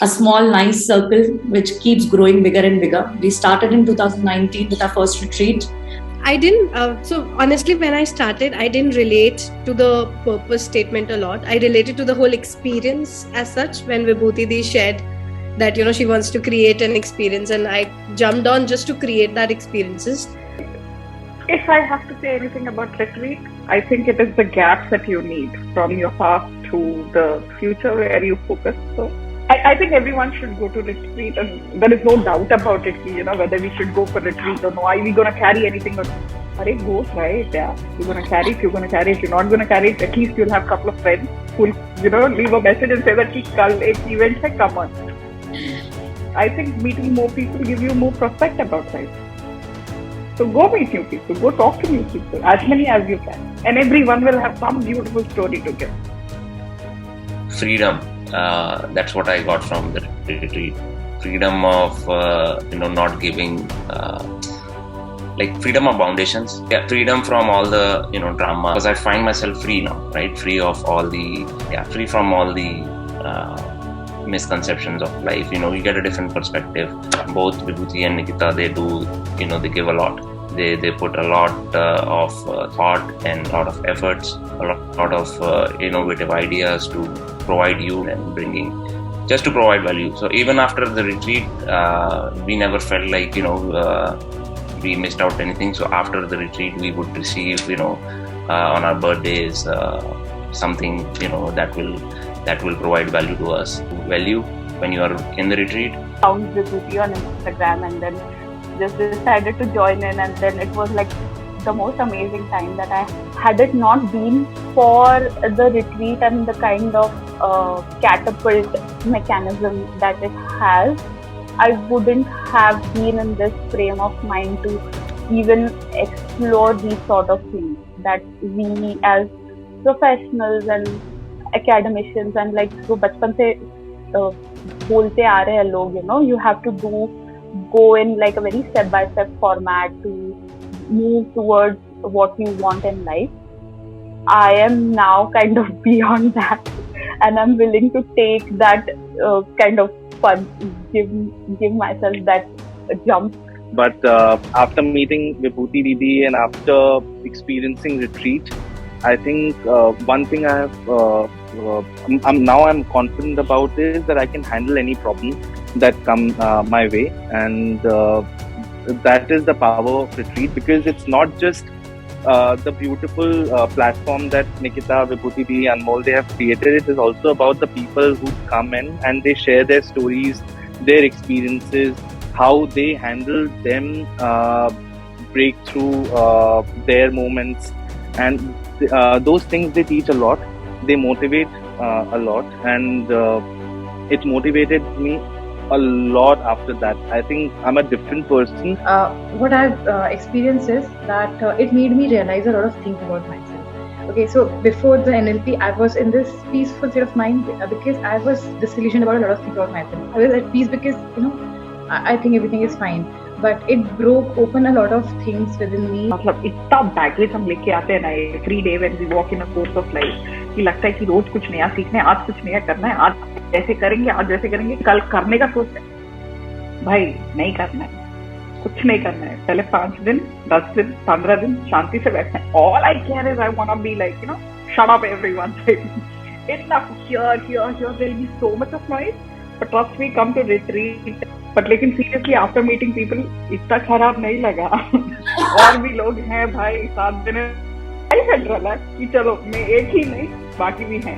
a small, nice circle which keeps growing bigger and bigger. We started in 2019 with our first retreat. I didn't, so honestly, when I started, I didn't relate to the purpose statement a lot. I related to the whole experience as such when Vibhuti Di shared that, she wants to create an experience, and I jumped on just to create that experiences. If I have to say anything about retreat, I think it is the gaps that you need from your past to the future where you focus. So I think everyone should go to retreat, and there is no doubt about it, whether we should go for retreat or no. Are we going to carry anything? Go try it, yeah. You're going to carry it, you're going to carry it. You're not going to carry it, at least you'll have a couple of friends who will, leave a message and say that kal ek event hai, come on. I think meeting more people give you more prospect about life. So go meet new people, go talk to new people, as many as you can. And everyone will have some beautiful story to give. Freedom. That's what I got from the retreat. Freedom of not giving, freedom of foundations. Yeah, freedom from all the drama. Because I find myself free now, right? Free from all the misconceptions of life. You get a different perspective. Both Vibhuti and Nikita, they do. They give a lot. They put a lot of thought and a lot of efforts, a lot of innovative ideas to provide you and just to provide value. So even after the retreat, we never felt like we missed out anything. So after the retreat, we would receive on our birthdays something that will provide value to us. Value when you are in the retreat. Found Vibhuti on Instagram and then just decided to join in, and then it was like the most amazing time that I had it not been for the retreat and the kind of catapult mechanism that it has, I wouldn't have been in this frame of mind to even explore these sort of things that we as professionals and academicians and जो बचपन से बोलते आ रहे हैं लोग, you have to go in like a very step-by-step format to move towards what you want in life. I am now kind of beyond that, and I'm willing to take that kind of fun, give myself that jump. But after meeting Vibhuti Didi and after experiencing retreat, I think one thing I have I'm confident about is that I can handle any problem that come my way, and that is the power of retreat, because it's not just the beautiful platform that Nikita, Vibhuti Didi, Anmol, they have created. It is also about the people who come in and they share their stories, their experiences, how they handle them, break through their moments, and those things they teach a lot. They motivate a lot, and it motivated me a lot after that. I think I'm a different person. What I've experienced is that it made me realize a lot of things about myself. Okay, so before the NLP, I was in this peaceful state of mind because I was disillusioned about a lot of things about myself. I was at peace because, I think everything is fine. But it broke open a lot of things within me. मतलब इतना baggage हम लेके आते हैं ना every day when we walk in a course of life, कि लगता है कि रोज कुछ नया सीखना है, आज कुछ नया करना है, आज ऐसे करेंगे, आज वैसे करेंगे, कल करने का सोचते हैं, भाई नहीं करना है, कुछ नहीं करना है, पहले 5 दिन, 10 दिन, 15 दिन शांति से बैठना है. All I care is I wanna be like, shut up everyone. Enough, here, there'll be so much of noise. But trust me, come to retreat. But लेकिन seriously after meeting people इतना खराब नहीं लगा. और भी लोग हैं भाई साथ देने आई फील रहा कि चलो मैं एक ही नहीं बाकी भी हैं.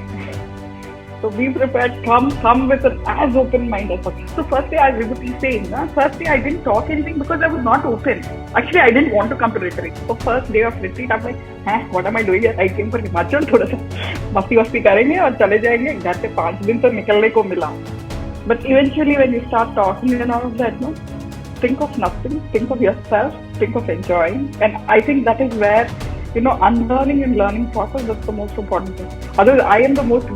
So be prepared, come with an as open mind as possible. So first day as Vibhuti saying, first day I didn't talk anything because I was not open. Actually I didn't want to come to retreat. So first day of retreat I'm like, what am I doing here? I came for Himachal, थोड़ा सा मस्ती करेंगे और चले जाएंगे. घर से 5 दिन तो निकलने को मिला. But eventually when you start talking and all of that, think of nothing, think of yourself, think of enjoying. And I think that is where, unlearning and learning process, that's the most important thing. Otherwise, I am the most,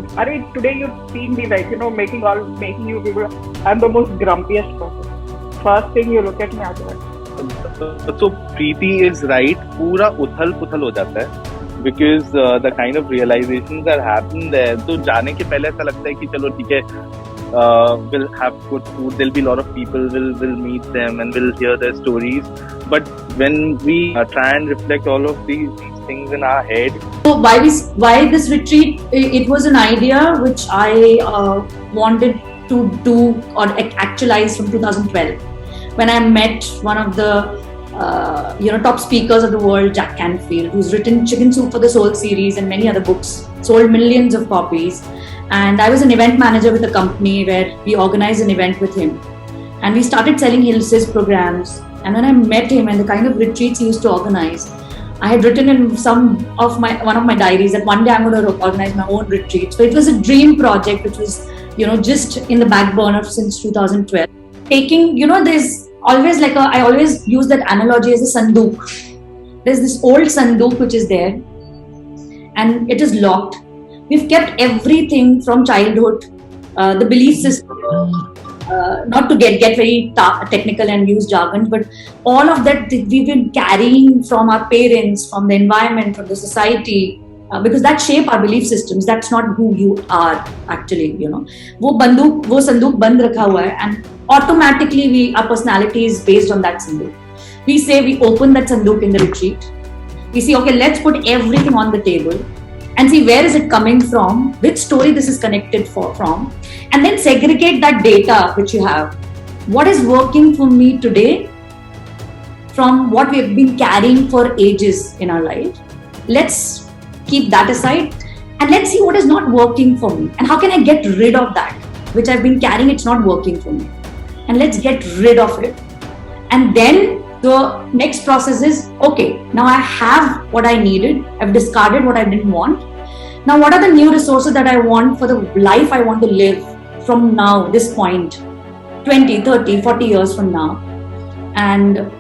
today you see me like, making you people, I'm the most grumpiest person. First thing you look at me after that. So Preeti is right, पूरा उथल-पुथल हो जाता है. Because the kind of realizations that happen there, तो जाने के पहले ऐसा लगता है कि चलो ठीक है, will have good food. There'll be a lot of people will meet them and will hear their stories. But when we try and reflect all of these things in our head. So why this retreat? It was an idea which I wanted to do or actualize from 2012 when I met one of the top speakers of the world, Jack Canfield, who's written Chicken Soup for the Soul series and many other books, sold millions of copies. And I was an event manager with a company where we organized an event with him. And we started selling his programs. And when I met him and the kind of retreats he used to organize, I had written in one of my diaries that one day I'm going to organize my own retreat. So it was a dream project which was, just in the back burner since 2012. There's always I always use that analogy as a sandook. There's this old sandook which is there and it is locked. We've kept everything from childhood, the belief system, not to get very technical and use jargon, but all of that we've been carrying from our parents, from the environment, from the society, because that shape our belief systems. That's not who you are actually, वो संदूक बंद रखा हुआ है, and automatically our personality is based on that sandook. We say we open that sandook in the retreat. We say, okay, let's put everything on the table and see where is it coming from, which story this is connected from, and then segregate that data which you have. What is working for me today from what we have been carrying for ages in our life? Let's keep that aside and let's see what is not working for me and how can I get rid of that which I've been carrying. It's not working for me, and let's get rid of it. And then the next process is, okay, now I have what I needed. I've discarded what I didn't want. Now what are the new resources that I want for the life I want to live from now, this point, 20, 30, 40 years from now? And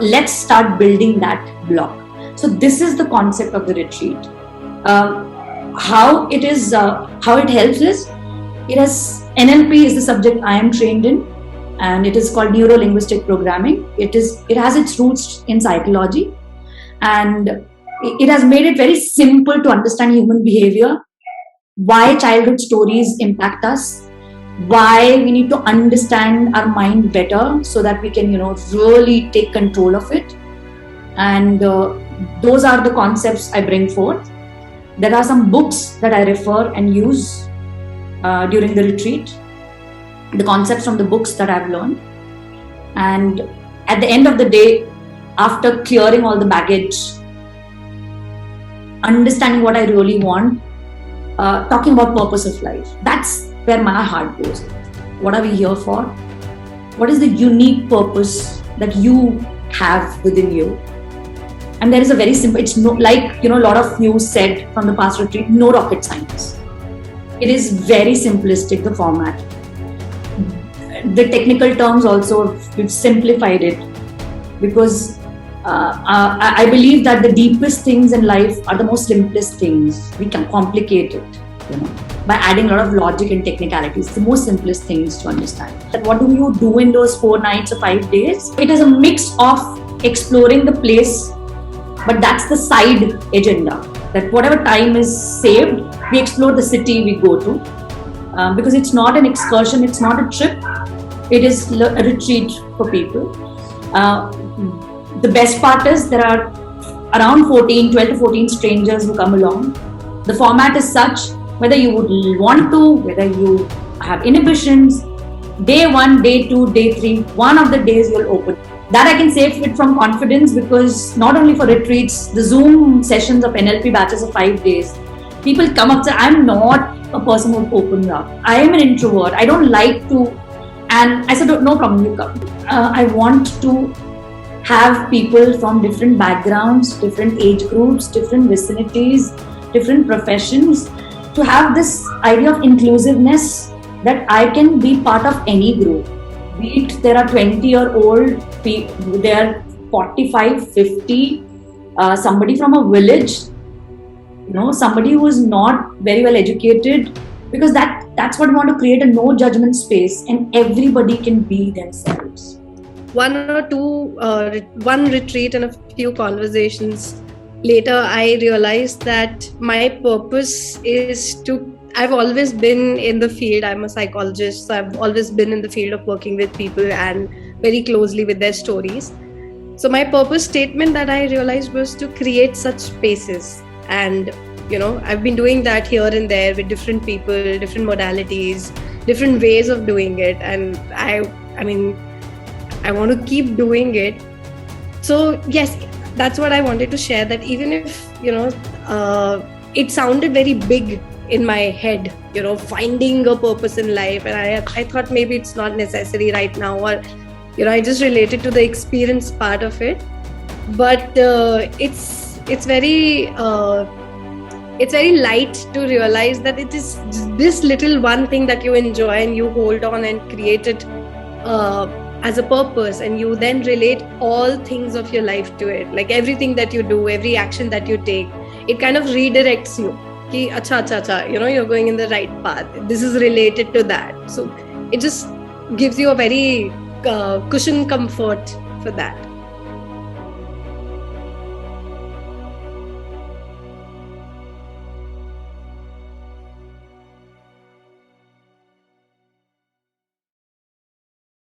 let's start building that block. So this is the concept of the retreat. How it helps is, NLP is the subject I am trained in, and it is called neuro-linguistic programming. It has its roots in psychology, and it has made it very simple to understand human behavior, why childhood stories impact us, why we need to understand our mind better so that we can, really take control of it. And those are the concepts I bring forth. There are some books that I refer and use during the retreat, the concepts from the books that I've learned. And at the end of the day, after clearing all the baggage, understanding what I really want, talking about purpose of life, that's where my heart goes. What are we here for? What is the unique purpose that you have within you? And there is a very simple, it's no, a lot of you said from the past retreat, no rocket science. It is very simplistic, the format. The technical terms also, we've simplified it because I believe that the deepest things in life are the most simplest things. We can complicate it, by adding a lot of logic and technicalities. The most simplest things to understand. That what do you do in those 4 nights or 5 days? It is a mix of exploring the place, but that's the side agenda. That whatever time is saved, we explore the city we go to. Because it's not an excursion, it's not a trip. It is a retreat for people. The best part is there are around 12 to 14 strangers who come along. The format is such, whether you would want to, whether you have inhibitions, day 1, day 2, day 3, one of the days you'll open. That I can say it from confidence because not only for retreats, the Zoom sessions of NLP batches of 5 days, people come up and say, I'm not a person who opens up. I am an introvert. I don't like to. And I said, no problem, you come. I want to have people from different backgrounds, different age groups, different vicinities, different professions, to have this idea of inclusiveness that I can be part of any group. Be it there are 20-year-old people, there are 45, 50, somebody from a village, somebody who is not very well educated, because that's what we want to create, a no judgment space and everybody can be themselves. One retreat and a few conversations later, I realized that my purpose is to I've always been in the field. I'm a psychologist, so I've always been in the field of working with people and very closely with their stories. So my purpose statement that I realized was to create such spaces. And, I've been doing that here and there with different people, different modalities, different ways of doing it. And I want to keep doing it. So yes, that's what I wanted to share, that even if, it sounded very big in my head, finding a purpose in life. And I thought maybe it's not necessary right now, or, I just related to the experience part of it. But it's very light to realize that it is this little one thing that you enjoy and you hold on and create it as a purpose, and you then relate all things of your life to it. Like everything that you do, every action that you take, it kind of redirects you. Ki, acha, you're going in the right path. This is related to that. So it just gives you a very cushion comfort for that.